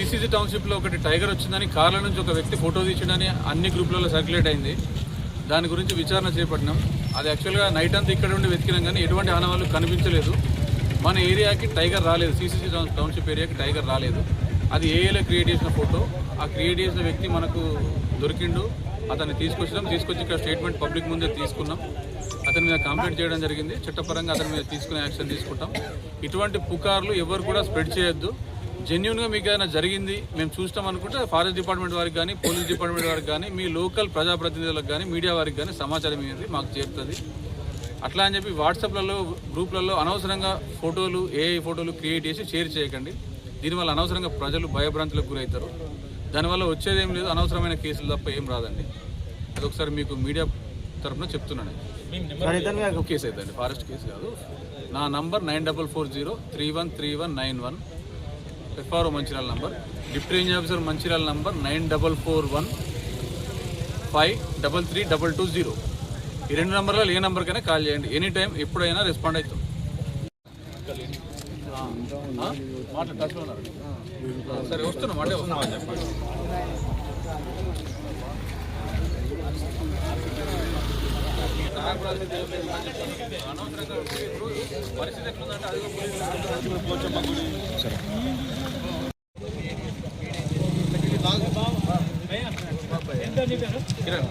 CCC టౌన్షిప్లో ఒకటి tiger వచ్చిందని కార్ల నుంచి ఒక వ్యక్తి ఫోటో తీసిండని అన్ని గ్రూపులలో సర్క్యులేట్ అయింది. దాని గురించి విచారణ చేపట్టినాం. అది యాక్చువల్గా నైట్ అంతా ఇక్కడ ఉండి వెతికినాం కానీ ఎటువంటి ఆనవాళ్ళు కనిపించలేదు. మన ఏరియాకి టైగర్ రాలేదు, సిసిసి టౌన్షిప్ ఏరియాకి టైగర్ రాలేదు. అది ఏఏలో క్రియేట్ చేసిన ఫోటో. ఆ క్రియేట్ చేసిన వ్యక్తి మనకు దొరికిండు. అతన్ని తీసుకొచ్చి ఇక్కడ స్టేట్మెంట్ పబ్లిక్ ముందే తీసుకున్నాం. అతని మీద కంప్లైంట్ చేయడం జరిగింది. చట్టపరంగా అతని మీద తీసుకునే యాక్షన్ తీసుకుంటాం. ఇటువంటి పుకార్లు ఎవరు కూడా స్ప్రెడ్ చేయొద్దు. జెన్యున్గా మీకు ఏదైనా జరిగింది మేము చూస్తాం అనుకుంటే ఫారెస్ట్ డిపార్ట్మెంట్ వారికి కానీ, పోలీస్ డిపార్ట్మెంట్ వారికి కానీ, మీ లోకల్ ప్రజాప్రతినిధులకు కానీ, మీడియా వారికి కానీ సమాచారం ఇవ్వండి, మాకు చేరుతుంది. అట్లా అని చెప్పి వాట్సాప్లలో గ్రూప్లలో అనవసరంగా ఫోటోలు, ఏఐ ఫోటోలు క్రియేట్ చేసి షేర్ చేయకండి. దీనివల్ల అనవసరంగా ప్రజలు భయభ్రాంతులకు గురవుతారు. దానివల్ల వచ్చేదేం లేదు, అనవసరమైన కేసులు తప్ప ఏం రాదండి. అదొకసారి మీకు మీడియా తరఫున చెప్తున్నాను. కేసు అవుతుంది, ఫారెస్ట్ కేసు కాదు. నా number 9440313191, FRO Mancherial number, deputy range officer Mancherial number 9441533220. ఈ 2 నంబర్లలో ఏ నెంబర్కైనా కాల్ చేయండి. ఎనీ టైం ఎప్పుడైనా రెస్పాండ్ అవుతాం. సరే వస్తున్నాం అంటే వస్తున్నామని చెప్పండి. అనవసరంగా పరిస్థితి ఎట్లుందంటే అది కిరణ్